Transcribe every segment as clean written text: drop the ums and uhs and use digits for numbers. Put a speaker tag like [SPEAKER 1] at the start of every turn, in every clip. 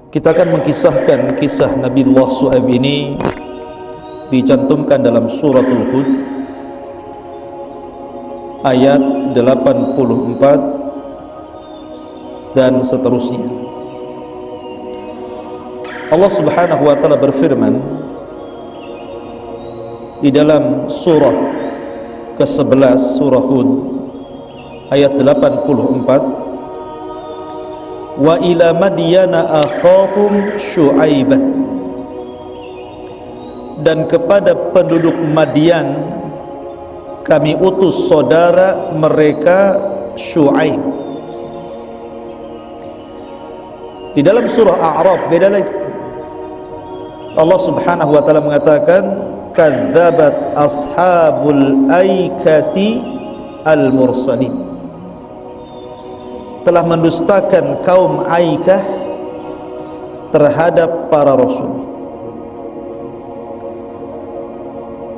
[SPEAKER 1] Kita akan mengkisahkan kisah Nabi Allah Shu'aib ini, dicantumkan dalam suratul Hud ayat 84 dan seterusnya. Allah Subhanahu wa taala berfirman di dalam surah ke-11 surah Hud ayat 84, wa ila madyana akhahum syu'aiban, dan kepada penduduk Madian kami utus saudara mereka Syu'aib. Di dalam surah A'raf beda lagi. Allah Subhanahu wa taala mengatakan kadzabat ashabul aikati al-mursalin, telah mendustakan kaum Aikah terhadap para rasul.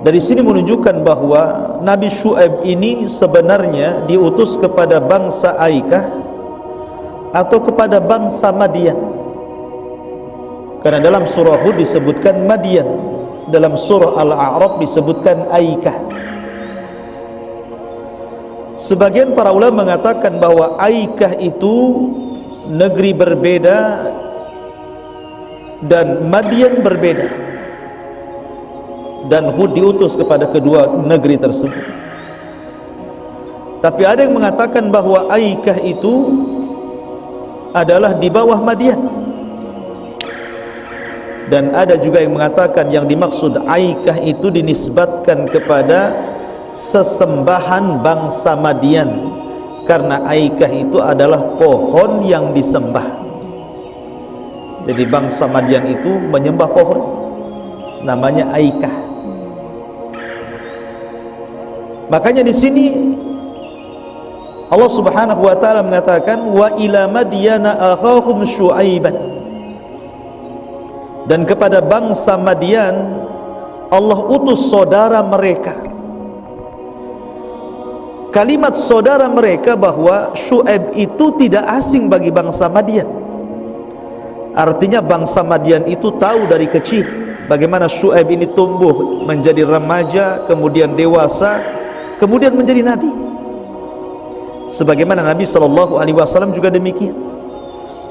[SPEAKER 1] Dari sini menunjukkan bahwa Nabi Syu'aib ini sebenarnya diutus kepada bangsa Aikah atau kepada bangsa Madian. Karena dalam surah Hud disebutkan Madian, dalam surah Al-A'raf disebutkan Aikah. Sebagian para ulama mengatakan bahwa Aikah itu negeri berbeda dan Madian berbeda, dan Hud diutus kepada kedua negeri tersebut. Tapi ada yang mengatakan bahwa Aikah itu adalah di bawah Madian, dan ada juga yang mengatakan yang dimaksud Aikah itu dinisbatkan kepada sesembahan bangsa Madian, karena Aikah itu adalah pohon yang disembah. Jadi bangsa Madian itu menyembah pohon, namanya Aikah. Makanya di sini Allah Subhanahu wa taala mengatakan wa ila madyana akhahum syu'aiban, dan kepada bangsa Madian Allah utus saudara mereka. Kalimat saudara mereka bahwa Syu'aib itu tidak asing bagi bangsa Madian. Artinya bangsa Madian itu tahu dari kecil bagaimana Syu'aib ini tumbuh menjadi remaja, kemudian dewasa, kemudian menjadi nabi. Sebagaimana Nabi SAW juga demikian,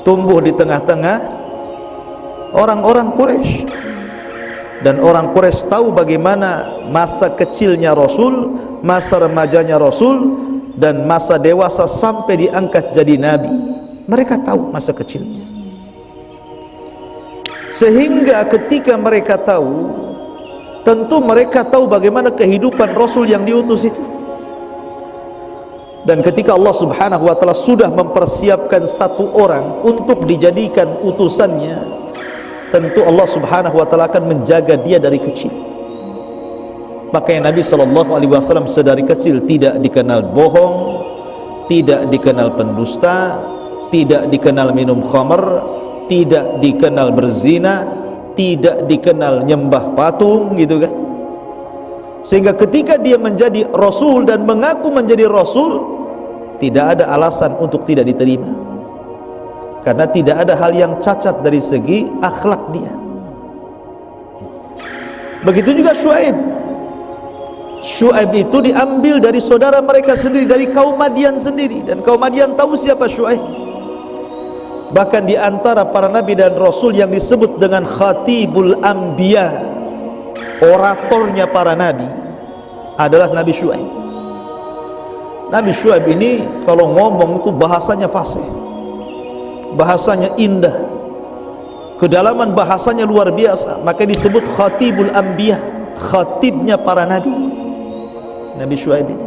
[SPEAKER 1] tumbuh di tengah-tengah orang-orang Quraisy, dan orang Quraisy tahu bagaimana masa kecilnya Rasul, masa remajanya Rasul, dan masa dewasa sampai diangkat jadi nabi. Mereka tahu masa kecilnya, sehingga ketika mereka tahu, tentu mereka tahu bagaimana kehidupan Rasul yang diutus itu. Dan ketika Allah Subhanahu wa taala sudah mempersiapkan satu orang untuk dijadikan utusannya, tentu Allah Subhanahu wa taala akan menjaga dia dari kecil. Makanya Nabi SAW sedari kecil tidak dikenal bohong, tidak dikenal pendusta, tidak dikenal minum khamr, tidak dikenal berzina, tidak dikenal nyembah patung, gitu kan. Sehingga ketika dia menjadi Rasul dan mengaku menjadi Rasul, tidak ada alasan untuk tidak diterima, karena tidak ada hal yang cacat dari segi akhlak dia. Begitu juga Syu'aib. Syu'aib itu diambil dari saudara mereka sendiri, dari kaum Madian sendiri, dan kaum Madian tahu siapa Syu'aib. Bahkan di antara para nabi dan rasul yang disebut dengan Khatibul Anbiya, oratornya para nabi, adalah Nabi Syu'aib. Nabi Syu'aib ini kalau ngomong itu bahasanya fasih, bahasanya indah, kedalaman bahasanya luar biasa, maka disebut Khatibul Anbiya, khatibnya para nabi, Nabi Syu'aib ini.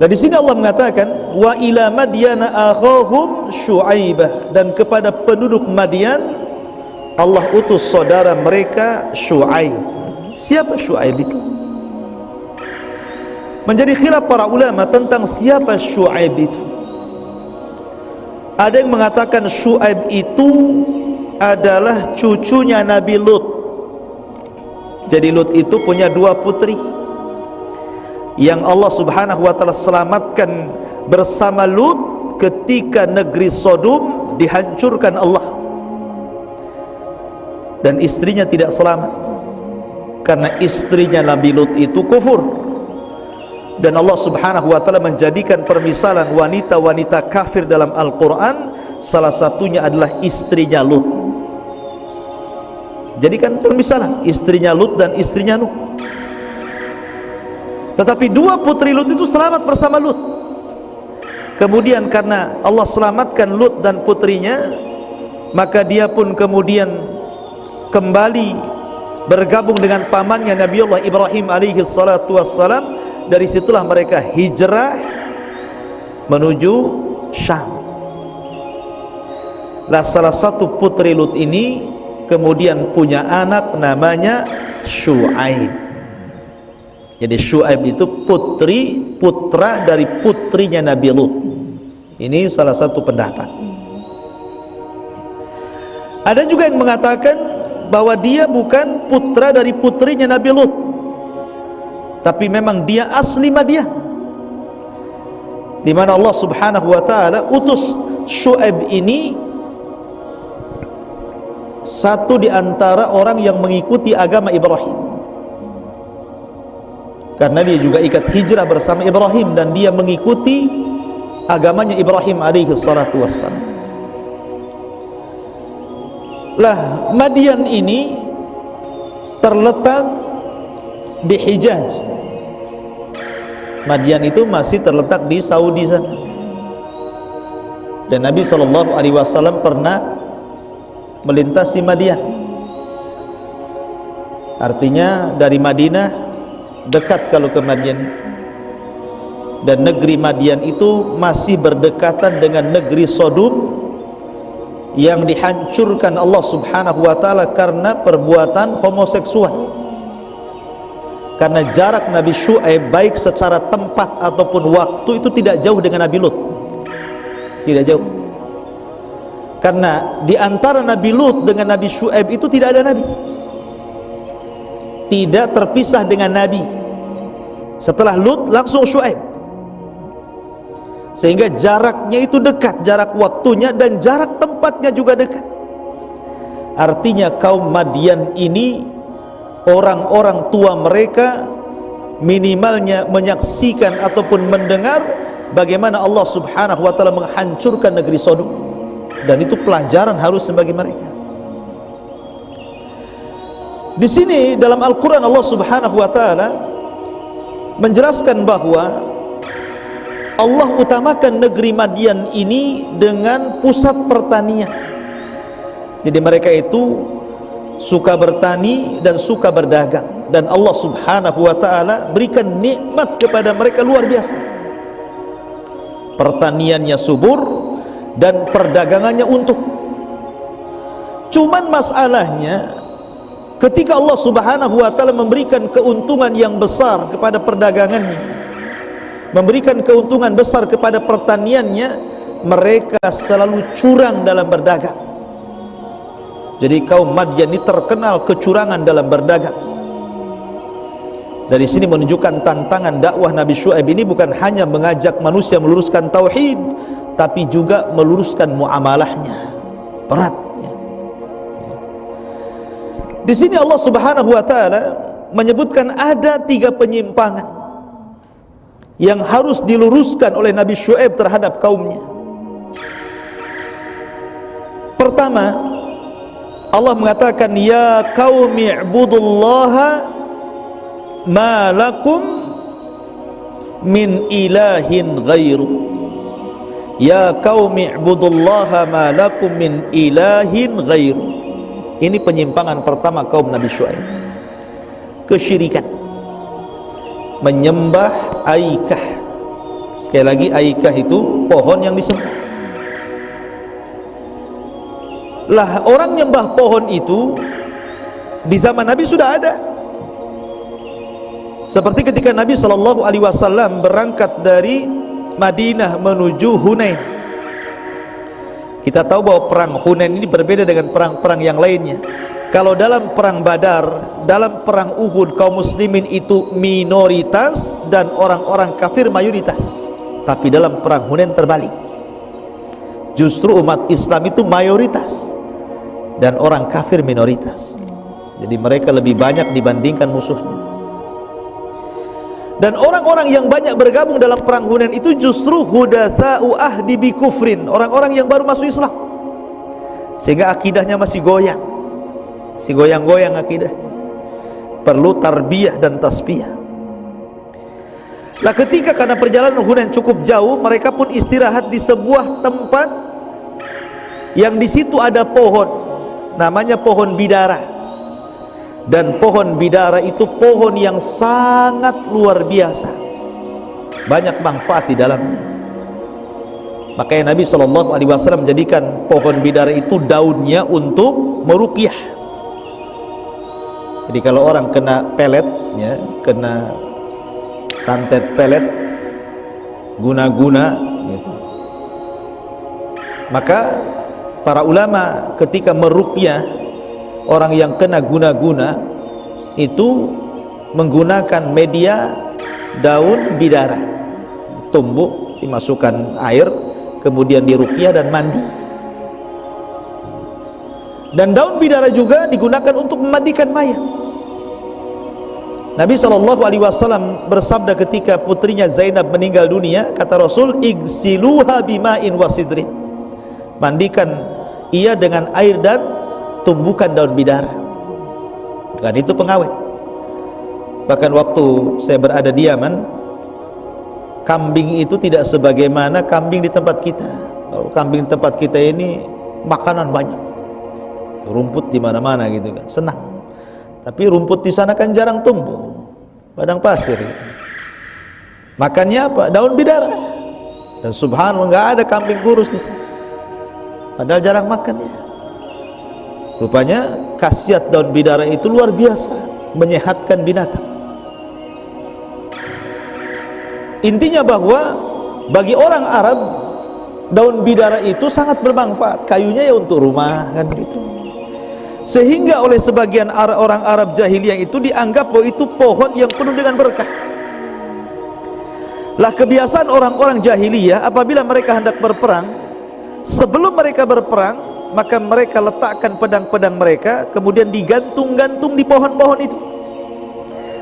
[SPEAKER 1] Dan di sini Allah mengatakan wa ila madyana akhahum syu'aibah, dan kepada penduduk Madian Allah utus saudara mereka Syu'aib. Siapa Syu'aib itu? Menjadi khilaf para ulama tentang siapa Syu'aib itu. Ada yang mengatakan Syu'aib itu adalah cucunya Nabi Lut. Jadi Lut itu punya dua putri yang Allah Subhanahu wa taala selamatkan bersama Lut ketika negeri Sodom dihancurkan Allah, dan istrinya tidak selamat karena istrinya Nabi Lut itu kufur. Dan Allah Subhanahu wa taala menjadikan permisalan wanita-wanita kafir dalam Al-Qur'an, salah satunya adalah istrinya Lut. Jadikan permisalan istrinya Lut dan istrinya Nuh. Tetapi dua putri Lut itu selamat bersama Lut. Kemudian karena Allah selamatkan Lut dan putrinya, maka dia pun kemudian kembali bergabung dengan pamannya Nabiullah Ibrahim alaihi salatu wassalam. Dari situlah mereka hijrah menuju Syam. Lah salah satu putri Lut ini kemudian punya anak namanya Syuaib. Jadi Syuaib itu putra dari putrinya Nabi Lut. Ini salah satu pendapat. Ada juga yang mengatakan bahwa dia bukan putra dari putrinya Nabi Lut, tapi memang dia asli Madian, di mana Allah Subhanahu wa taala utus Syuaib ini satu di antara orang yang mengikuti agama Ibrahim, karena dia juga ikut hijrah bersama Ibrahim dan dia mengikuti agamanya Ibrahim alaihi salatu wassalam. Lah Madian ini terletak di Hijaz. Madian itu masih terletak di Saudi sana. Dan Nabi SAW pernah melintasi Madian. Artinya dari Madinah dekat kalau ke Madian. Dan negeri Madian itu masih berdekatan dengan negeri Sodom yang dihancurkan Allah Subhanahu wa taala karena perbuatan homoseksual. Karena jarak Nabi Syuaib baik secara tempat ataupun waktu itu tidak jauh dengan Nabi Lut, tidak jauh. Karena di antara Nabi Lut dengan Nabi Syuaib itu tidak ada Nabi, tidak terpisah dengan Nabi. Setelah Lut langsung Syuaib, sehingga jaraknya itu dekat, jarak waktunya dan jarak tempatnya juga dekat. Artinya kaum Madian ini orang-orang tua mereka minimalnya menyaksikan ataupun mendengar bagaimana Allah Subhanahu wa taala menghancurkan negeri Sodom, dan itu pelajaran harus bagi mereka. Di sini dalam Al-Qur'an Allah Subhanahu wa taala menjelaskan bahwa Allah utamakan negeri Madian ini dengan pusat pertanian. Jadi mereka itu suka bertani dan suka berdagang, dan Allah Subhanahu wa taala berikan nikmat kepada mereka luar biasa. Pertaniannya subur dan perdagangannya untung. Cuman masalahnya ketika Allah Subhanahu wa taala memberikan keuntungan yang besar kepada perdagangannya, memberikan keuntungan besar kepada pertaniannya, mereka selalu curang dalam berdagang. Jadi kaum Madian ini terkenal kecurangan dalam berdagang. Dari sini menunjukkan tantangan dakwah Nabi Syuaib ini bukan hanya mengajak manusia meluruskan tauhid, tapi juga meluruskan muamalahnya. Berat. Di sini Allah Subhanahu wa taala menyebutkan ada 3 penyimpangan yang harus diluruskan oleh Nabi Syuaib terhadap kaumnya. Pertama, Allah mengatakan, ya qaumi ibudullaha ma lakum min ilahin ghairu. Ya qaumi ibudullaha ma lakum min ilahin ghairu. Ini penyimpangan pertama kaum Nabi Syuaib. Kesyirikan, menyembah Aikah. Sekali lagi, Aikah itu pohon yang disembah. Lah orang nyembah pohon itu di zaman Nabi sudah ada. Seperti ketika Nabi SAW berangkat dari Madinah menuju Hunain. Kita tahu bahwa perang Hunain ini berbeda dengan perang-perang yang lainnya. Kalau dalam perang Badar, dalam perang Uhud, kaum muslimin itu minoritas dan orang-orang kafir mayoritas. Tapi dalam perang Hunain terbalik. Justru umat Islam itu mayoritas dan orang kafir minoritas. Jadi mereka lebih banyak dibandingkan musuhnya. Dan orang-orang yang banyak bergabung dalam perang Hunain itu justru hudatsa'u ahdi bi kufrin, orang-orang yang baru masuk Islam, sehingga akidahnya masih goyang, masih goyang-goyang akidahnya, perlu tarbiyah dan tasfiyah. Lah ketika karena perjalanan Hunain cukup jauh, mereka pun istirahat di sebuah tempat yang di situ ada pohon, namanya pohon bidara. Dan pohon bidara itu pohon yang sangat luar biasa, banyak manfaat di dalamnya. Makanya Nabi SAW menjadikan pohon bidara itu daunnya untuk meruqyah. Jadi kalau orang kena pelet, ya, kena santet pelet, guna-guna, gitu, maka para ulama ketika meruqyah orang yang kena guna-guna itu menggunakan media daun bidara, tumbuk, dimasukkan air, kemudian diruqyah dan mandi. Dan daun bidara juga digunakan untuk memandikan mayat. Nabi SAW bersabda ketika putrinya Zainab meninggal dunia, kata Rasul, igsiluha bima'in wasidrin, mandikan ia dengan air dan tumbukan daun bidara, dan itu pengawet. Bahkan waktu saya berada di Yaman, kambing itu tidak sebagaimana kambing di tempat kita. Kalau kambing di tempat kita ini makanan banyak, rumput di mana-mana gitu kan, senang. Tapi rumput di sana kan jarang tumbuh, padang pasir gitu. Makannya apa? Daun bidara. Dan subhanallah nggak ada kambing kurus di sana, padahal jarang makannya. Rupanya khasiat daun bidara itu luar biasa, menyehatkan binatang. Intinya bahwa bagi orang Arab, daun bidara itu sangat bermanfaat. Kayunya ya untuk rumah, kan gitu. Sehingga oleh sebagian orang Arab jahiliyah itu dianggap bahwa itu pohon yang penuh dengan berkah. Lah kebiasaan orang-orang jahiliyah apabila mereka hendak berperang, sebelum mereka berperang, maka mereka letakkan pedang-pedang mereka, kemudian digantung-gantung di pohon-pohon itu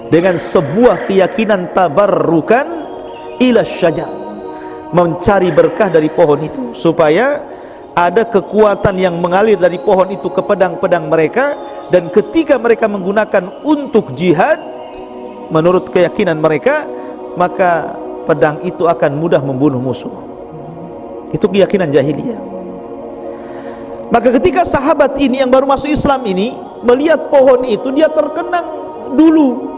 [SPEAKER 1] dengan sebuah keyakinan tabarrukan ila syajar, mencari berkah dari pohon itu, supaya ada kekuatan yang mengalir dari pohon itu ke pedang-pedang mereka, dan ketika mereka menggunakan untuk jihad menurut keyakinan mereka, maka pedang itu akan mudah membunuh musuh. Itu keyakinan jahiliyah. Maka ketika sahabat ini yang baru masuk Islam ini melihat pohon itu, dia terkenang dulu.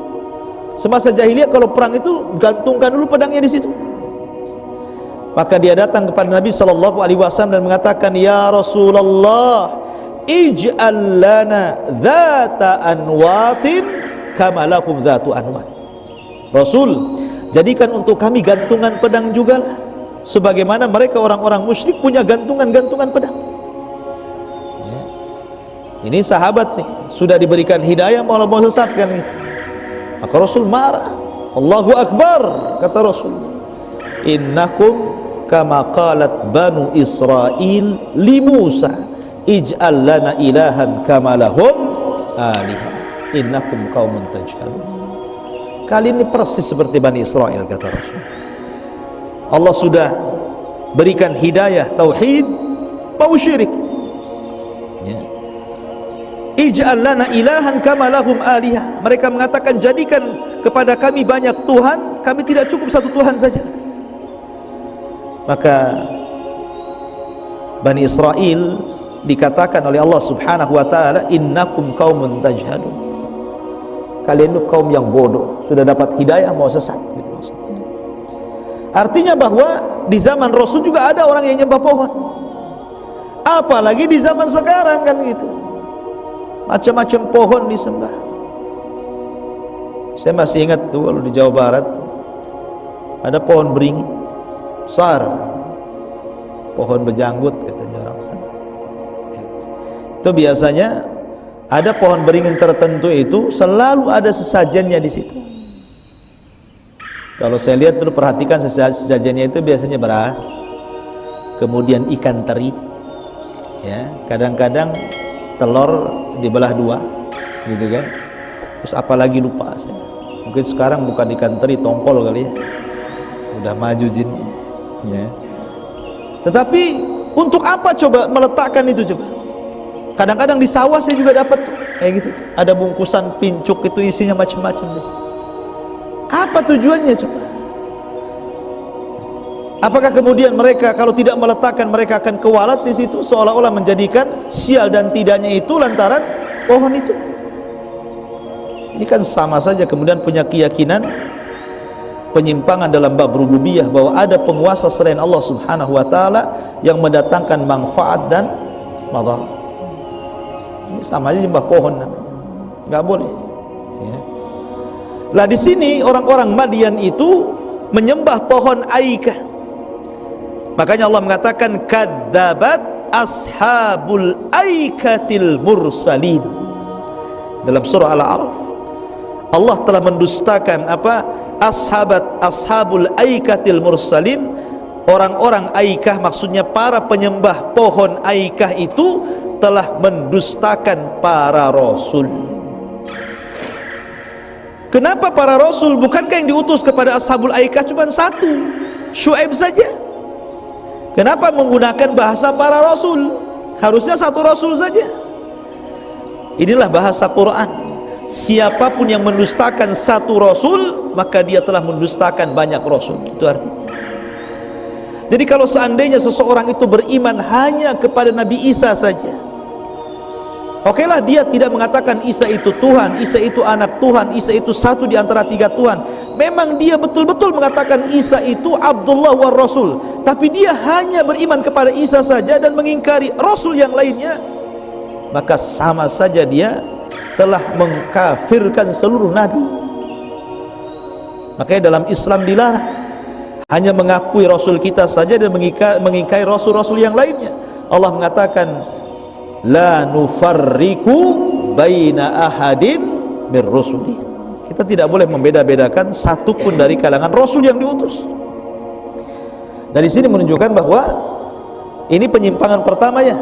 [SPEAKER 1] Semasa jahiliyah kalau perang itu gantungkan dulu pedangnya di situ. Maka dia datang kepada Nabi SAW dan mengatakan, ya Rasulullah, ij'al lana dhata anwatin kama lakum dhatu anwat. Rasul, jadikan untuk kami gantungan pedang juga lah, sebagaimana mereka orang-orang musyrik punya gantungan-gantungan pedang. Ini sahabat nih, sudah diberikan hidayah malah mau sesatkan gitu. Maka Rasul marah. Allahu Akbar, kata Rasul, innakum kama qalat banu Israel li Musa, ij'al lana ilahan kama lahum alihah, innakum qaumun tajhalun. Kali ini persis seperti Bani Israel, kata Rasul. Allah sudah berikan hidayah tauhid, mau syirik. Ij'al lana ilahan kama lahum alihah. Mereka mengatakan, jadikan kepada kami banyak Tuhan, kami tidak cukup satu Tuhan saja. Maka Bani Israel dikatakan oleh Allah Subhanahu wa taala, innakum qaumun tajhalun. Kalian itu kaum yang bodoh, sudah dapat hidayah mau sesat, gitu maksudnya. Artinya bahwa di zaman Rasul juga ada orang yang nyembah pohon. Apalagi di zaman sekarang kan gitu. Macam-macam pohon disembah. Saya masih ingat tuh kalau di Jawa Barat ada pohon beringin besar, pohon bejanggut katanya orang sana. Itu biasanya ada pohon beringin tertentu itu selalu ada sesajennya di situ. Kalau saya lihat dulu, perhatikan sesajennya itu biasanya beras, kemudian ikan teri, ya, kadang-kadang telur dibelah dua, gitu kan. Terus apalagi lupa saya. Mungkin sekarang bukan ikan teri, tongkol kali ya. Udah maju jinnya, ya. Tetapi untuk apa coba meletakkan itu coba? Kadang-kadang di sawah saya juga dapat kayak gitu. Ada bungkusan pincuk itu isinya macam-macam di situ. Apa tujuannya coba? Apakah kemudian mereka kalau tidak meletakkan mereka akan kewalat di situ, seolah-olah menjadikan sial dan tidaknya itu lantaran pohon itu? Ini kan sama saja kemudian punya keyakinan penyimpangan dalam bab rububiyah, bahwa ada penguasa selain Allah Subhanahu wa taala yang mendatangkan manfaat dan madarat. Ini sama aja nyembah pohon namanya. Enggak boleh. Ya. Lah di sini orang-orang Madian itu menyembah pohon Aikah. Makanya Allah mengatakan kadzabat ashabul aikatil mursalin. Dalam surah Al-A'raf Allah telah mendustakan apa? Ashabul aikatil mursalin. Orang-orang Aikah, maksudnya para penyembah pohon Aikah itu telah mendustakan para rasul. Kenapa para rasul? Bukankah yang diutus kepada ashabul Aikah cuma satu, Syuaib saja? Kenapa menggunakan bahasa para rasul? Harusnya satu rasul saja. Inilah bahasa Quran. Siapapun yang mendustakan satu rasul, maka dia telah mendustakan banyak rasul. Itu artinya. Jadi kalau seandainya seseorang itu beriman hanya kepada Nabi Isa saja, oke lah, dia tidak mengatakan Isa itu Tuhan, Isa itu anak Tuhan, Isa itu satu di antara tiga Tuhan. Memang dia betul-betul mengatakan Isa itu Abdullah wa Rasul, tapi dia hanya beriman kepada Isa saja dan mengingkari Rasul yang lainnya, maka sama saja dia telah mengkafirkan seluruh Nabi. Makanya dalam Islam dilarang hanya mengakui Rasul kita saja dan mengingkari Rasul-Rasul yang lainnya. Allah mengatakan la nufarriku baina ahadin mir rusuli. Kita tidak boleh membeda-bedakan satu pun dari kalangan Rasul yang diutus. Dari sini menunjukkan bahwa ini penyimpangan pertama ya.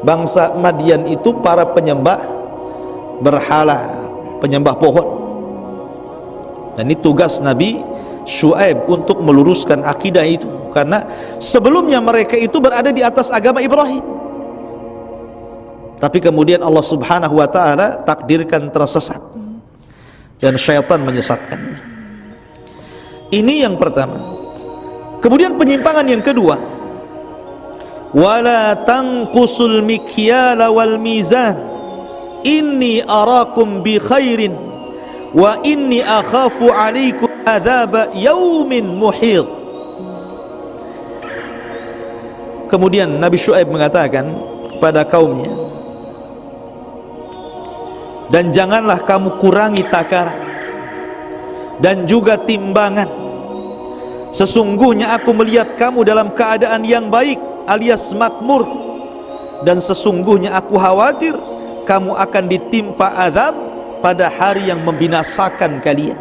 [SPEAKER 1] Bangsa Madian itu para penyembah berhala, penyembah pohon. Dan ini tugas Nabi Syuaib untuk meluruskan akidah itu, karena sebelumnya mereka itu berada di atas agama Ibrahim. Tapi kemudian Allah Subhanahu wa taala takdirkan tersesat dan syaitan menyesatkannya. Ini yang pertama. Kemudian penyimpangan yang kedua, wala tanqusul mikyala wal mizan inni arakum bi khairin wa inni akhafu alaikum adzab yaumin muhit. Kemudian Nabi Syuaib mengatakan kepada kaumnya, dan janganlah kamu kurangi takaran dan juga timbangan. Sesungguhnya aku melihat kamu dalam keadaan yang baik alias makmur, dan sesungguhnya aku khawatir kamu akan ditimpa azab pada hari yang membinasakan kalian.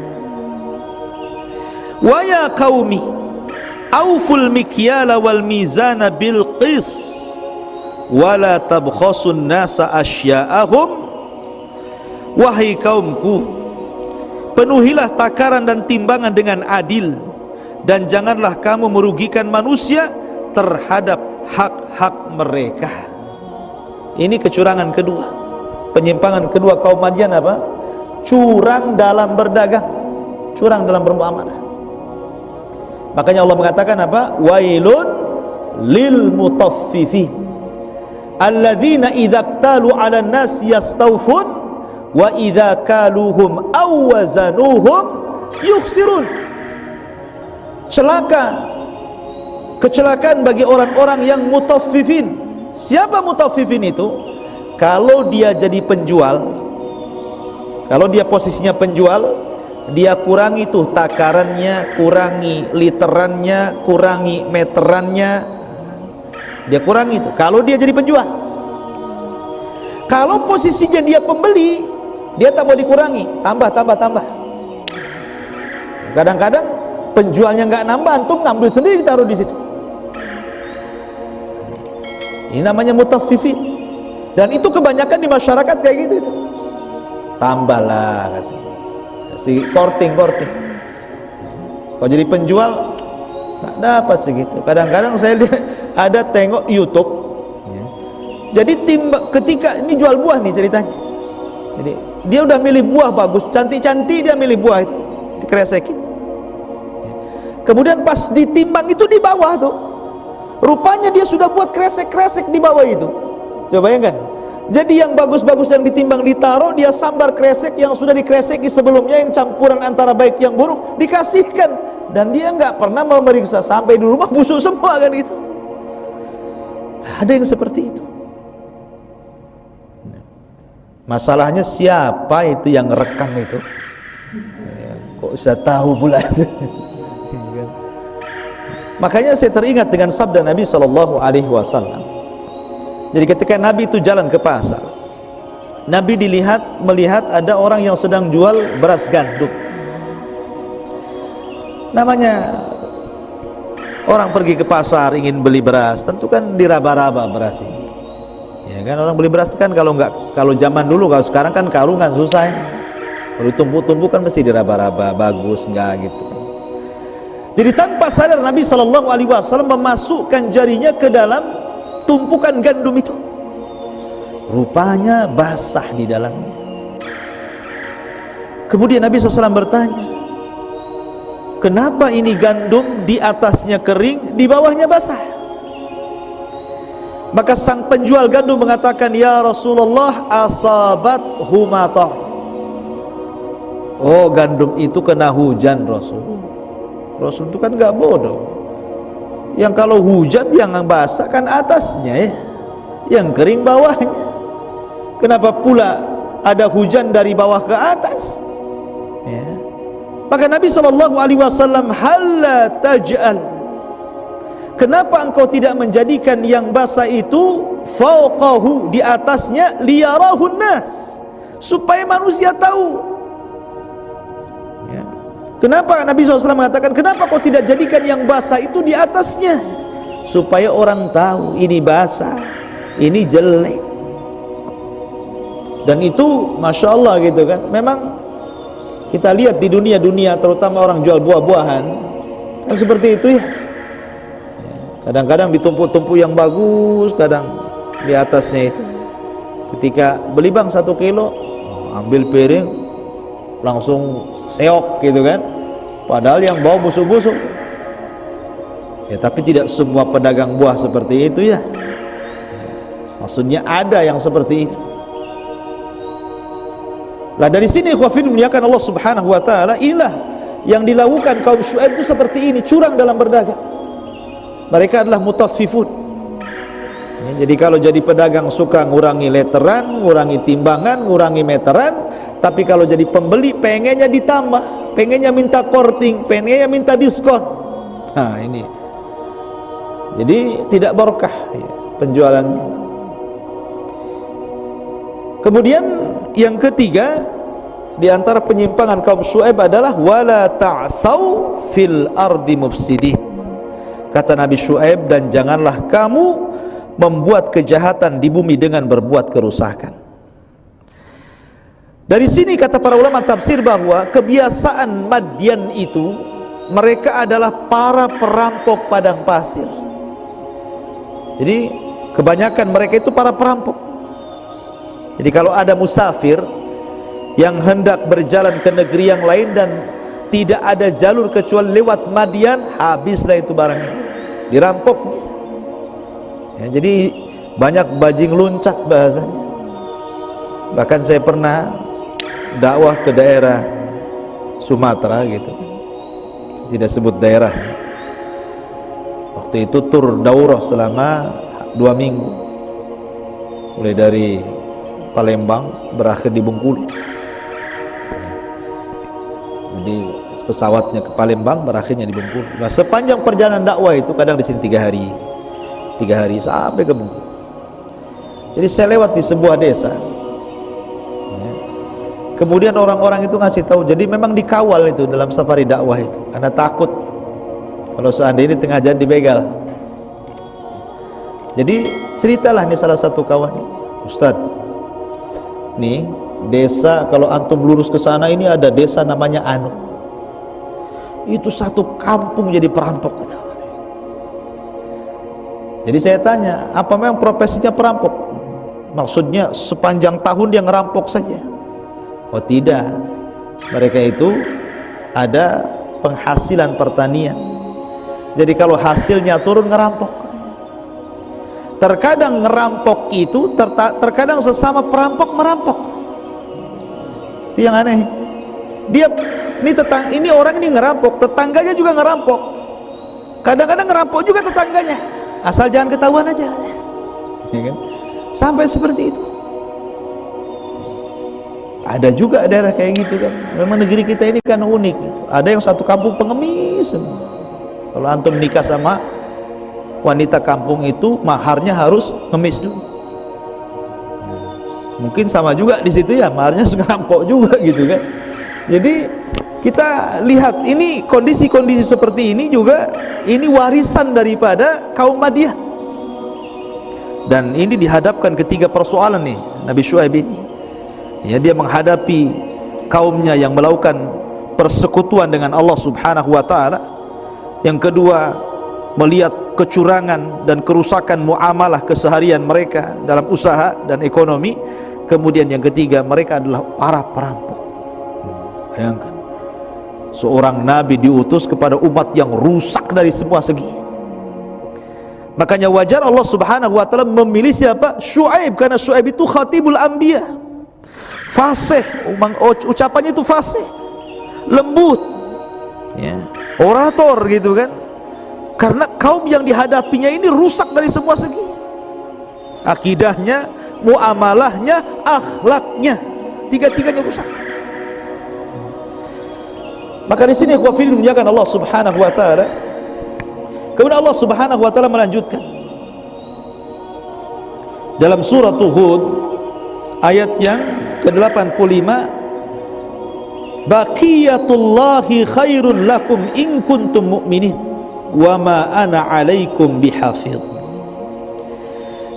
[SPEAKER 1] Wa ya qaumi auful mikyala wal mizana bil qis wa la tabkhasun nasa asya'ahum. Wahai kaumku, penuhilah takaran dan timbangan dengan adil, dan janganlah kamu merugikan manusia terhadap hak-hak mereka. Ini kecurangan kedua, penyimpangan kedua kaum Madian apa? Curang dalam berdagang, curang dalam bermuamalah. Makanya Allah mengatakan apa? Wailun lil mutaffifin alladzina idza iktalu 'alan nas yastawfun wa idza kaluhum aw wazanuhum yukhsirun. Celaka, kecelakaan bagi orang-orang yang mutaffifin. Siapa mutaffifin itu? Kalau dia jadi penjual, kalau dia posisinya penjual, dia kurangi tuh takarannya, kurangi literannya, kurangi meterannya, dia kurangi itu kalau dia jadi penjual. Kalau posisinya dia pembeli, dia tak mau dikurangi, tambah. Kadang-kadang penjualnya nggak nambah, antum ngambil sendiri, taruh di situ. Ini namanya mutaffifin. Dan itu kebanyakan di masyarakat kayak gitu itu. Tambahlah katanya. Si korting. Kalau jadi penjual tak dapat segitu. Kadang-kadang saya lihat ada tengok YouTube. Ya. Jadi ketika ini jual buah nih ceritanya. Jadi dia udah milih buah bagus, cantik-cantik dia milih buah itu, dikresekin. Ya. Kemudian pas ditimbang itu di bawah tuh, rupanya dia sudah buat kresek-kresek di bawah itu. Coba bayangkan. Jadi yang bagus-bagus yang ditimbang ditaruh, dia sambar kresek yang sudah dikreseki sebelumnya, yang campuran antara baik yang buruk dikasihkan, dan dia nggak pernah memeriksa, sampai di rumah busuk semua kan itu. Ada yang seperti itu. Masalahnya siapa itu yang rekam itu? Ya, kok bisa tahu pula itu? Makanya saya teringat dengan sabda Nabi Sallallahu Alaihi Wasallam. Jadi ketika Nabi itu jalan ke pasar, Nabi melihat ada orang yang sedang jual beras gandum. Namanya orang pergi ke pasar ingin beli beras, tentu kan diraba-raba beras ini. Ya kan, orang beli beras kan kalau zaman dulu, kalau sekarang kan karungan susah ya. Kalau tumpuk-tumpuk kan mesti diraba-raba, bagus enggak gitu. Jadi tanpa sadar Nabi Sallallahu Alaihi Wasallam memasukkan jarinya ke dalam tumpukan gandum itu, rupanya basah di dalamnya. Kemudian Nabi SAW bertanya, kenapa ini gandum di atasnya kering, di bawahnya basah? Maka sang penjual gandum mengatakan, ya Rasulullah, asabat humatar. Oh, gandum itu kena hujan Rasul. Rasul itu kan gak bodoh. Yang kalau hujan yang basah kan atasnya ya, yang kering bawahnya. Kenapa pula ada hujan dari bawah ke atas? Ya. Maka Nabi Shallallahu Alaihi Wasallam, halla taj'al, kenapa engkau tidak menjadikan yang basah itu fauqahu, di atasnya, liyarahun nas, supaya manusia tahu. Kenapa Nabi SAW mengatakan, kenapa kau tidak jadikan yang basah itu di atasnya, supaya orang tahu ini basah, ini jelek. Dan itu Masya Allah gitu kan. Memang kita lihat di dunia terutama orang jual buah-buahan kan seperti itu ya. Kadang-kadang ditumpuk-tumpuk yang bagus, kadang di atasnya itu. Ketika beli bang 1 kilo, ambil piring langsung seok gitu kan, padahal yang bawa busuk-busuk ya. Tapi tidak semua pedagang buah seperti itu ya. Maksudnya ada yang seperti itu. Lah dari sini khawfin memuliakan Allah Subhanahu wa taala, inilah yang dilakukan kaum Syuaib itu seperti ini, curang dalam berdagang. Mereka adalah mutaffifun ya. Jadi kalau jadi pedagang suka ngurangi leteran, ngurangi timbangan, ngurangi meteran. Tapi kalau jadi pembeli pengennya ditambah, pengennya minta korting, pengennya minta diskon. Nah ini, jadi tidak berkah ya, penjualannya. Kemudian yang ketiga di antara penyimpangan kaum Syuaib adalah wala ta'thau fil ardi mufsidin. Kata Nabi Syuaib, dan janganlah kamu membuat kejahatan di bumi dengan berbuat kerusakan. Dari sini kata para ulama tafsir bahwa kebiasaan Madian itu, mereka adalah para perampok padang pasir. Jadi kebanyakan mereka itu para perampok. Jadi kalau ada musafir yang hendak berjalan ke negeri yang lain dan tidak ada jalur kecuali lewat Madian, habislah itu barangnya, dirampok ya. Jadi banyak bajing luncat bahasanya. Bahkan saya pernah dakwah ke daerah Sumatera gitu, tidak sebut daerahnya. Waktu itu tur daurah selama 2 minggu, mulai dari Palembang berakhir di Bengkulu. Jadi pesawatnya ke Palembang, berakhirnya di Bengkulu. Nah, sepanjang perjalanan dakwah itu kadang di sini 3 hari sampai ke Bengkulu. Jadi saya lewat di sebuah desa. Kemudian orang-orang itu ngasih tahu, jadi memang dikawal itu dalam safari dakwah itu, karena takut kalau seandainya tengah jalan dibegal. Jadi Ceritalah nih salah satu kawan ini, Ustaz, nih desa, kalau antum lurus ke sana ini ada desa namanya Anu, itu satu kampung jadi perampok gitu. Jadi saya tanya, apa memang profesinya perampok? Maksudnya sepanjang tahun dia ngerampok saja? Oh tidak, mereka itu ada penghasilan pertanian. Jadi kalau hasilnya turun ngerampok. Terkadang ngerampok itu terkadang sesama perampok merampok. Itu yang aneh. Dia ini orang ini ngerampok, tetangganya juga ngerampok. Kadang-kadang ngerampok juga tetangganya, asal jangan ketahuan aja, ya kan? Sampai seperti itu. Ada juga daerah kayak gitu kan. Memang negeri kita ini kan unik gitu. Ada yang satu kampung pengemis semua. Kalau antum nikah sama wanita kampung itu, maharnya harus ngemis dulu. Mungkin sama juga di situ ya, maharnya ngerampok juga gitu kan. Jadi kita lihat ini kondisi-kondisi seperti ini juga, ini warisan daripada kaum Madian. Dan ini dihadapkan ketiga persoalan nih Nabi Syuaib ini. Ya, dia menghadapi kaumnya yang melakukan persekutuan dengan Allah Subhanahu wa taala. Yang kedua, melihat kecurangan dan kerusakan muamalah keseharian mereka dalam usaha dan ekonomi. Kemudian yang ketiga, mereka adalah para perampok. Bayangkan, seorang nabi diutus kepada umat yang rusak dari semua segi. Makanya wajar Allah Subhanahu wa taala memilih siapa? Syuaib, karena Syuaib itu khatibul anbiya, fasih, ucapannya itu fasih, lembut, ya, orator gitu kan. Karena kaum yang dihadapinya ini rusak dari semua segi, akidahnya, muamalahnya, akhlaknya, tiga-tiganya rusak. Maka di sini kuafir memuliakan Allah Subhanahu wa taala. Kemudian Allah Subhanahu wa taala melanjutkan dalam surah Hud ayat yang ke-85, baqiyatullahi khairun lakum in kuntum mu'minin wa ma ana 'alaikum bihafidh.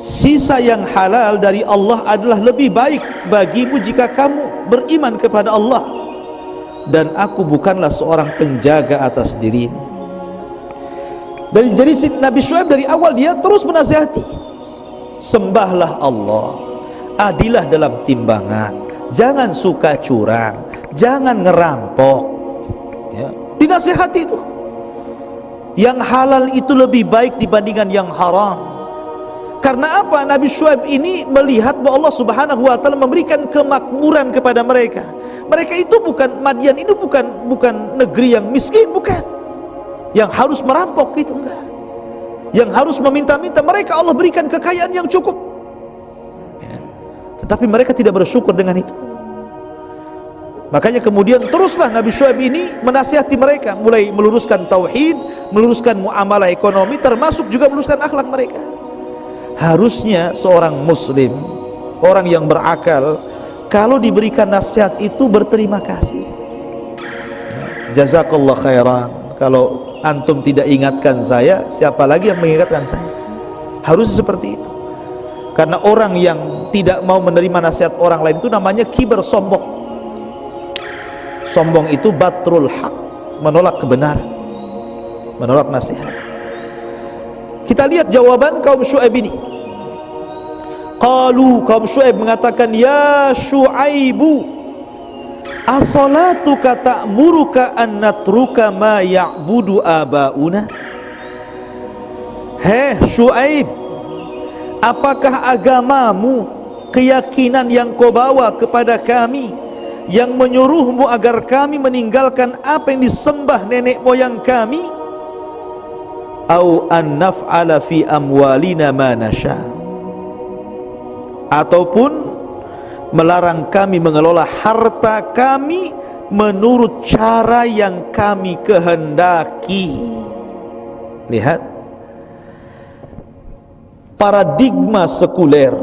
[SPEAKER 1] Sisa yang halal dari Allah adalah lebih baik bagimu jika kamu beriman kepada Allah, dan aku bukanlah seorang penjaga atas dirimu. Jadi Nabi Syuaib dari awal dia terus menasihati, sembahlah Allah, adilah dalam timbangan, jangan suka curang, jangan ngerampok, ya, dinasihati itu. Yang halal itu lebih baik dibandingkan yang haram. Karena apa? Nabi Syuaib ini melihat bahwa Allah Subhanahu wa taala memberikan kemakmuran kepada mereka. Mereka itu bukan, Madian itu bukan negeri yang miskin, bukan yang harus merampok, itu enggak, yang harus meminta-minta. Mereka Allah berikan kekayaan yang cukup, ya. Tetapi mereka tidak bersyukur dengan itu. Makanya kemudian teruslah Nabi Syuaib ini menasihati mereka, mulai meluruskan tauhid, meluruskan muamalah ekonomi, termasuk juga meluruskan akhlak mereka. Harusnya seorang muslim, orang yang berakal, kalau diberikan nasihat itu berterima kasih, ya. Jazakallah khairan, kalau antum tidak ingatkan saya, siapa lagi yang mengingatkan saya? Harusnya seperti itu. Karena orang yang tidak mau menerima nasihat orang lain itu namanya kibar, sombong. Sombong itu batrul haq, menolak kebenaran, menolak nasihat. Kita lihat jawaban kaum Syuaib ini. Kaum Syuaib mengatakan, ya Syuaibu, as-salatuka ta'muruka an natruka ma ya'budu abauna. Hei Syuaib, apakah agamamu, keyakinan yang kau bawa kepada kami, yang menyuruhmu agar kami meninggalkan apa yang disembah nenek moyang kami, au an naf'ala fi amwalina ma nasha, ataupun melarang kami mengelola harta kami menurut cara yang kami kehendaki. Lihat, paradigma sekuler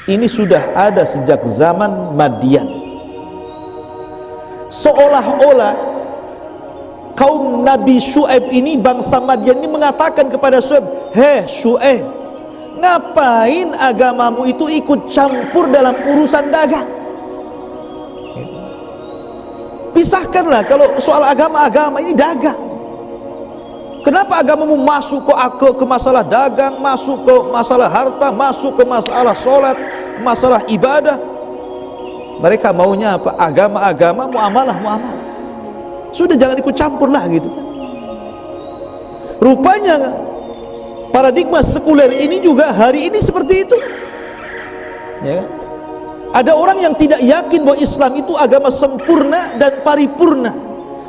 [SPEAKER 1] ini sudah ada sejak zaman Madian. Seolah-olah kaum Nabi Syuaib ini, bangsa Madian ini mengatakan kepada Syuaib, hei Syuaib, ngapain agamamu itu ikut campur dalam urusan dagang? Gitu. Pisahkanlah, kalau soal agama ini dagang. Kenapa agamamu masuk ke masalah dagang, masuk ke masalah harta, masuk ke masalah sholat, masalah ibadah? Mereka maunya apa? Agama, muamalah. Sudah, jangan ikut campur lah gitu kan. Rupanya paradigma sekuler ini juga hari ini seperti itu, ya kan? Ada orang yang tidak yakin bahwa Islam itu agama sempurna dan paripurna,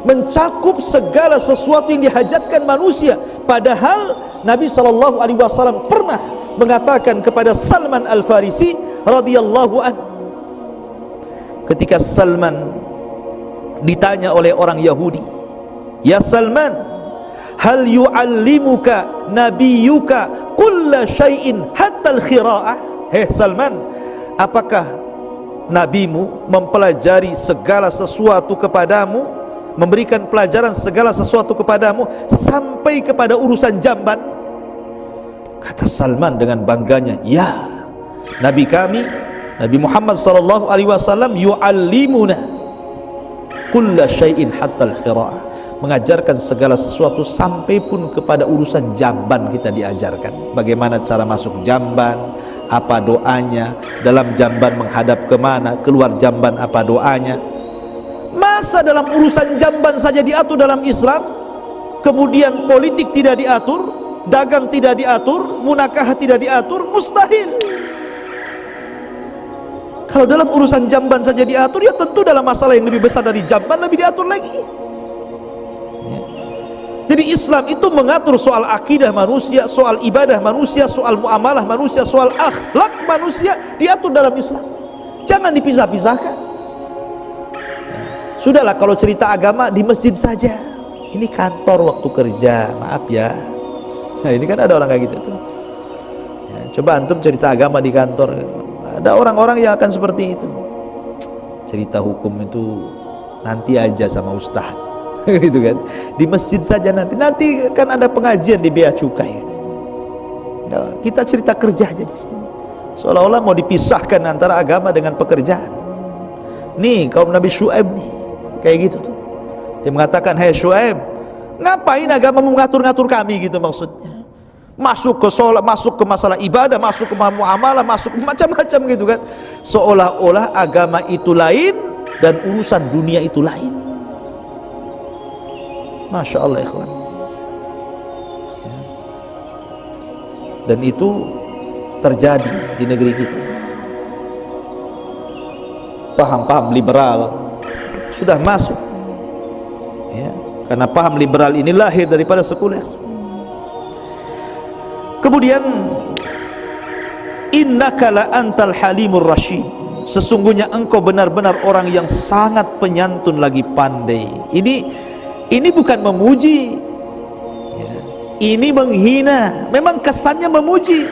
[SPEAKER 1] mencakup segala sesuatu yang dihajatkan manusia. Padahal Nabi SAW pernah mengatakan kepada Salman Al-Farisi radhiyallahu anhu, ketika Salman ditanya oleh orang Yahudi, "Ya Salman, hal yu'allimuka nabiyyuka kulla syai'in hatta al-khira'ah?" Hei Salman, apakah nabimu mempelajari segala sesuatu kepadamu, memberikan pelajaran segala sesuatu kepadamu sampai kepada urusan jamban? Kata Salman dengan bangganya, "Ya, Nabi kami, Nabi Muhammad sallallahu alaihi wasallam yu'allimuna kulla syai'in hatta al-khira'ah." Mengajarkan segala sesuatu sampai pun kepada urusan jamban kita diajarkan. Bagaimana cara masuk jamban, apa doanya, dalam jamban menghadap kemana, keluar jamban apa doanya. Masa dalam urusan jamban saja diatur dalam Islam, kemudian politik tidak diatur, dagang tidak diatur, munakahah tidak diatur? Mustahil. Kalau dalam urusan jamban saja diatur, ya tentu dalam masalah yang lebih besar dari jamban lebih diatur lagi. Jadi Islam itu mengatur soal akidah manusia, soal ibadah manusia, soal muamalah manusia, soal akhlak manusia, diatur dalam Islam. Jangan dipisah-pisahkan. Sudahlah, kalau cerita agama di masjid saja. Ini kantor waktu kerja, maaf ya. Nah, ini kan ada orang kayak gitu tuh. Ya, coba antum cerita agama di kantor. Ada orang-orang yang akan seperti itu. Cerita hukum itu nanti aja sama ustaz. Gitu kan, di masjid saja nanti kan ada pengajian di bea cukai. Nah, kita cerita kerja aja di sini, seolah-olah mau dipisahkan antara agama dengan pekerjaan. Nih kaum Nabi Syuaib nih kayak gitu tuh. Dia mengatakan, "Hei Syuaib, ngapain agama mengatur-ngatur kami?" Gitu maksudnya. Masuk ke sholat, masuk ke masalah ibadah, masuk ke muamalah, masuk ke macam-macam gitu kan. Seolah-olah agama itu lain dan urusan dunia itu lain. Masya Allah ikhwan. Dan itu terjadi di negeri kita. Paham-paham liberal sudah masuk, ya, karena paham liberal ini lahir daripada sekuler. Kemudian, innaka la antal halimur rasyid, sesungguhnya engkau benar-benar orang yang sangat penyantun lagi pandai. Ini bukan memuji, ya, ini menghina. Memang kesannya memuji.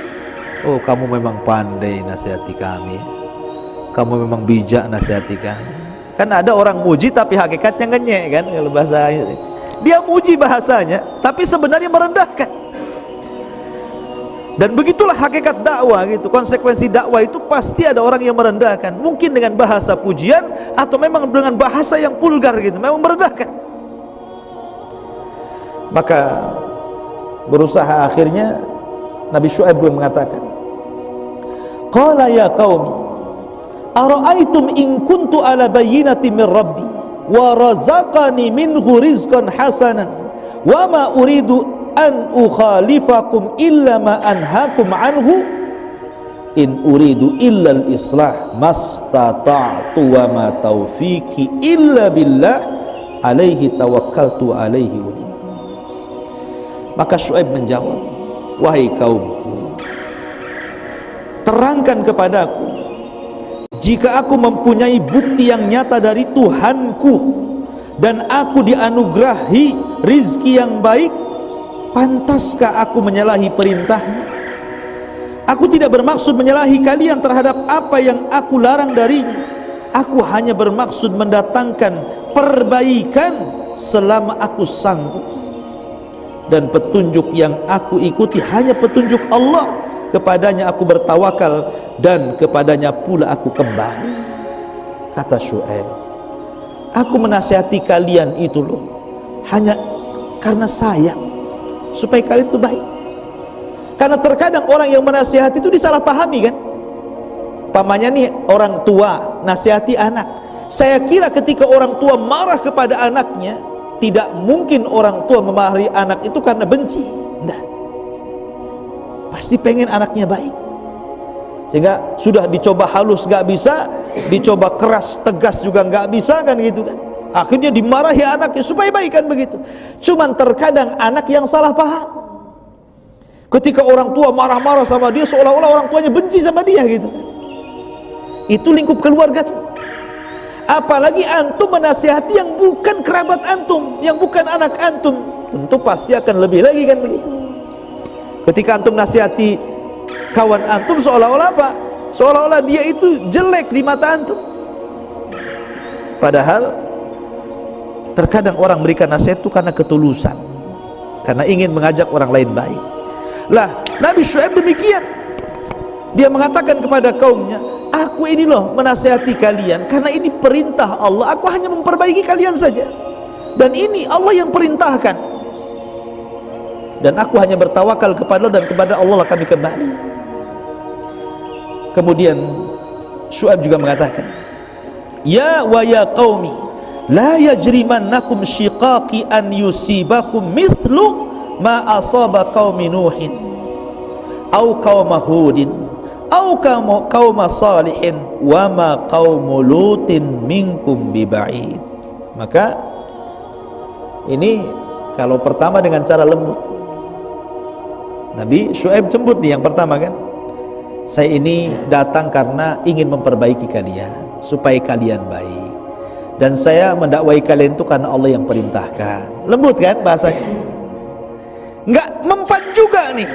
[SPEAKER 1] Oh, kamu memang pandai nasihati kami, kamu memang bijak nasihati kami. Kan ada orang muji tapi hakikatnya ngenyek kan, kalau bahasa dia muji bahasanya tapi sebenarnya merendahkan. Dan begitulah hakikat dakwah gitu. Konsekuensi dakwah itu pasti ada orang yang merendahkan, mungkin dengan bahasa pujian atau memang dengan bahasa yang vulgar gitu, memang merendahkan. Maka berusaha akhirnya Nabi Syuaib pun mengatakan, "Qala ya qaumi, ara'aitum in kuntu ala bayyinati min rabbi wa razaqani minhu rizqan hasanan wa ma uridu an ukhalifakum illa ma anhaakum anhu in uridu illa al-islah mastata'tu wa ma taufiqi illa billah alaihi tawakkaltu alaihi unib." Maka Syuaib menjawab, "Wahai kaumku, terangkan kepadaku, jika aku mempunyai bukti yang nyata dari Tuhanku dan aku dianugerahi rizki yang baik, pantaskah aku menyalahi perintahnya? Aku tidak bermaksud menyalahi kalian terhadap apa yang aku larang darinya. Aku hanya bermaksud mendatangkan perbaikan selama aku sanggup. Dan petunjuk yang aku ikuti hanya petunjuk Allah, kepadanya aku bertawakal dan kepadanya pula aku kembali. Kata Syuaib, aku menasihati kalian itu loh hanya karena sayang, supaya kalian itu baik. Karena terkadang orang yang menasihati itu disalahpahami kan. Pamannya nih orang tua nasihati anak, saya kira ketika orang tua marah kepada anaknya, tidak mungkin orang tua memarahi anak itu karena benci. Nah, pasti pengen anaknya baik. Sehingga sudah dicoba halus gak bisa, dicoba keras tegas juga gak bisa kan gitu kan. Akhirnya dimarahi anaknya supaya baik kan begitu. Cuman terkadang anak yang salah paham. Ketika orang tua marah-marah sama dia, seolah-olah orang tuanya benci sama dia gitu kan. Itu lingkup keluarga tuh. Apalagi antum menasihati yang bukan kerabat antum, yang bukan anak antum, tentu pasti akan lebih lagi kan begitu. Ketika antum nasihati kawan antum, seolah-olah apa? Seolah-olah dia itu jelek di mata antum. Padahal terkadang orang memberikan nasihat itu karena ketulusan, karena ingin mengajak orang lain baik. Lah, Nabi Syuaib demikian. Dia mengatakan kepada kaumnya, aku ini loh menasihati kalian karena ini perintah Allah, aku hanya memperbaiki kalian saja. Dan ini Allah yang perintahkan. Dan aku hanya bertawakal kepada Allah, dan kepada Allah lah kami kembali. Kemudian Syuaib juga mengatakan, ya wa ya qaumi la yajrimannakum shiqaqi an yusibakum mithlu ma asaba qaumi nuhin au qauma hudin au qauma salihin wa ma qaumu lutin minkum biba'id. Maka ini kalau pertama dengan cara lembut, Nabi Syuaib jemput nih yang pertama kan, saya ini datang karena ingin memperbaiki kalian supaya kalian baik, dan saya mendakwai kalian itu karena Allah yang perintahkan. Lembut kan bahasanya, nggak mempan juga nih.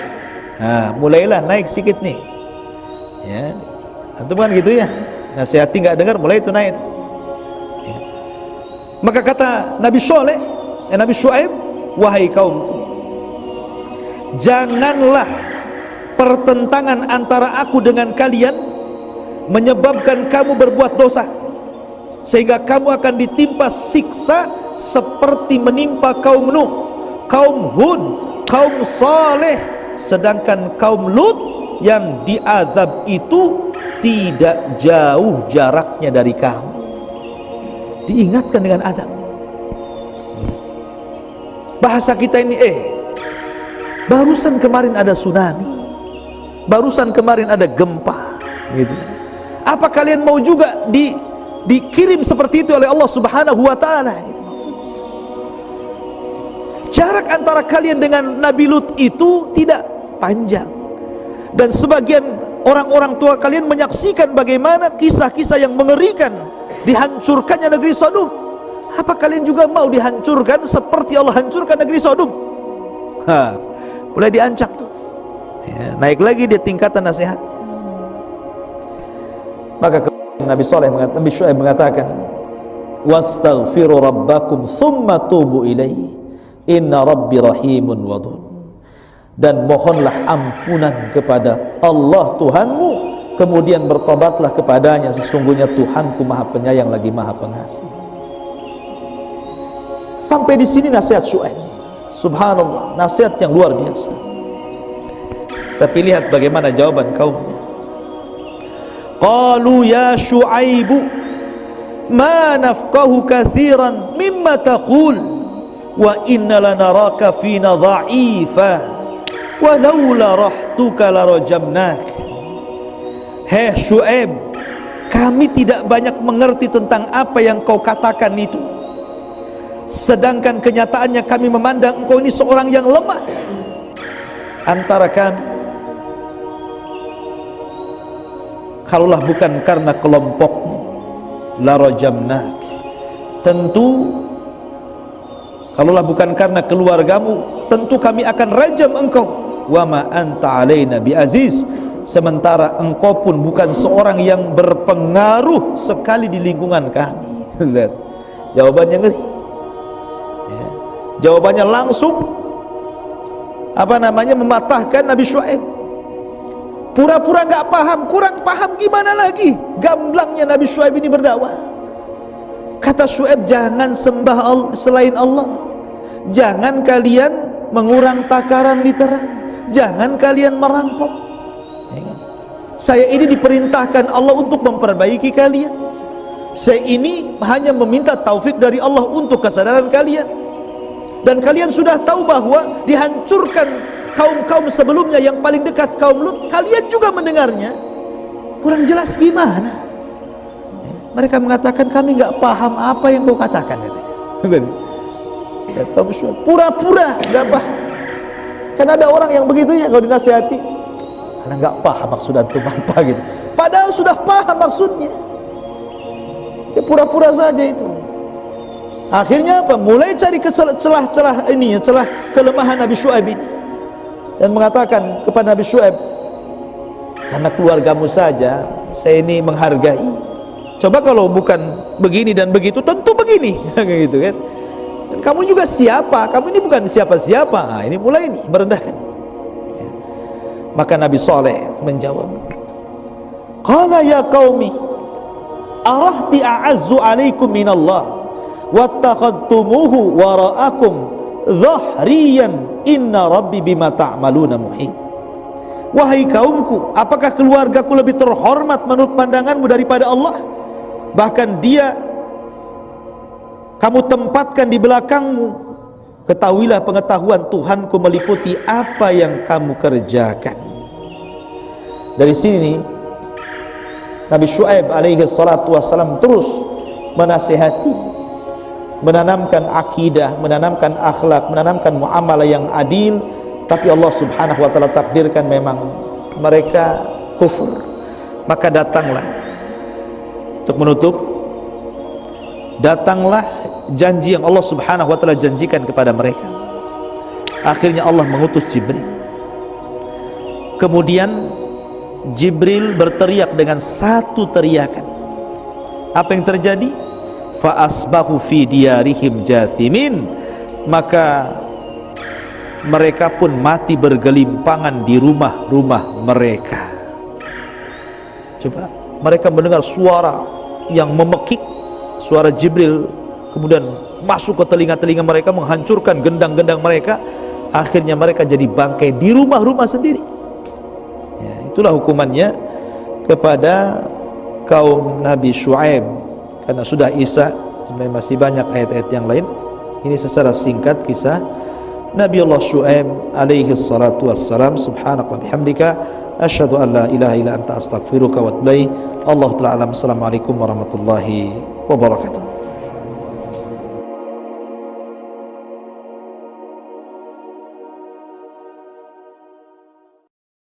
[SPEAKER 1] Nah, mulailah naik sedikit nih ya, antum kan gitu ya, nasihati nggak dengar, mulai itu naik ya. Maka kata Nabi Syuaib, wahai kaumku, janganlah pertentangan antara aku dengan kalian menyebabkan kamu berbuat dosa, sehingga kamu akan ditimpa siksa seperti menimpa kaum Nuh, kaum Hud, kaum Saleh. Sedangkan kaum Lut yang diazab itu tidak jauh jaraknya dari kamu. Diingatkan dengan adab. Bahasa kita ini, barusan kemarin ada tsunami, barusan kemarin ada gempa gitu. Apa kalian mau juga dikirim seperti itu oleh Allah Subhanahu wa taala gitu. Jarak antara kalian dengan Nabi Lut itu tidak panjang, dan sebagian orang-orang tua kalian menyaksikan bagaimana kisah-kisah yang mengerikan dihancurkannya negeri Sodom. Apa kalian juga mau dihancurkan seperti Allah hancurkan negeri Sodom? Mulai diancam tuh ya, naik lagi dia tingkatan nasihatnya. Maka Nabi Syuaib mengatakan, wastaghfiru rabbakum thumma tubu ilaihi inna rabbi rahimun wadud. Dan mohonlah ampunan kepada Allah Tuhanmu, kemudian bertobatlah kepadanya, sesungguhnya Tuhanku Maha Penyayang lagi Maha Pengasih. Sampai di sini nasihat Syuaib. Subhanallah, nasihat yang luar biasa. Tapi lihat bagaimana jawaban kaumnya. Qalu ya Syuaibu ma nafqahu katsiran mimma taqul wa inna lanaraka fina dha'ifa wa laula rahtuka larajamnak. Hei Syuaib, kami tidak banyak mengerti tentang apa yang kau katakan itu, sedangkan kenyataannya kami memandang engkau ini seorang yang lemah antara kami. Kalaulah bukan karena kelompokmu, larajamnak, tentu kalaulah bukan karena keluargamu, tentu kami akan rajam engkau. Wa ma anta alaina bi aziz, sementara engkau pun bukan seorang yang berpengaruh sekali di lingkungan kami. Lihat jawabannya ngeri ya. Jawabannya langsung mematahkan Nabi Syuaib. pura-pura nggak paham, kurang paham gimana lagi? Gamblangnya Nabi Syuaib ini berdakwah. Kata Syuaib, jangan sembah selain Allah, jangan kalian mengurang takaran literan, jangan kalian merampok. Saya ini diperintahkan Allah untuk memperbaiki kalian. Saya ini hanya meminta taufik dari Allah untuk kesadaran kalian. Dan kalian sudah tahu bahwa dihancurkan kaum-kaum sebelumnya yang paling dekat, kaum Lut. Kalian juga mendengarnya. Kurang jelas gimana? Mereka mengatakan, kami nggak paham apa yang kau katakan. Pura-pura nggak paham. Kan ada orang yang begitu ya, kalau dinasihati, karena nggak paham maksud antum apa gitu. Padahal sudah paham maksudnya. Ya pura-pura saja itu. Akhirnya apa? Mulai cari celah-celah ini, celah kelemahan Nabi Syuaib ini, dan mengatakan kepada Nabi Syuaib, karena keluargamu saja saya ini menghargai. Coba kalau bukan begini dan begitu, tentu begini. Gitu kan. Dan kamu juga siapa? Kamu ini bukan siapa-siapa. Nah, ini mulai ini merendahkan. Ya. Maka Nabi Saleh menjawab, qala ya qaumi arahti a'azzu alaikum minallah wattakhadtumuhu wara'akum dhahriyan inna rabbi bima ta'maluna muhit. Wahai kaumku, apakah keluargaku lebih terhormat menurut pandanganmu daripada Allah? Bahkan dia kamu tempatkan di belakangmu. Ketahuilah pengetahuan Tuhanku meliputi apa yang kamu kerjakan. Dari sini Nabi Syuaib alaihi salatu wassalam terus menasihati, menanamkan akidah, menanamkan akhlak, menanamkan muamalah yang adil. Tapi Allah subhanahu wa ta'ala takdirkan memang mereka kufur. Maka datanglah, untuk menutup, datanglah janji yang Allah subhanahu wa ta'ala janjikan kepada mereka. Akhirnya Allah mengutus Jibril. Kemudian Jibril berteriak dengan satu teriakan. Apa yang terjadi? Fa asbahu fi diyarihim jathimin. Maka mereka pun mati bergelimpangan di rumah-rumah mereka. Coba, mereka mendengar suara yang memekik, suara Jibril, kemudian masuk ke telinga-telinga mereka, menghancurkan gendang-gendang mereka. Akhirnya mereka jadi bangkai di rumah-rumah sendiri. Ya, itulah hukumannya kepada kaum Nabi Syuaib. Karena sudah Isa, sebenarnya masih banyak ayat-ayat yang lain. Ini secara singkat kisah Nabi Allah Syuaib alaihi salatu wassalam. Subhanaka wa bihamdika asyhadu an la ilaha illa anta astaghfiruka wa atubu ilaik. Allah ta'ala alam. Assalamualaikum warahmatullahi wabarakatuh.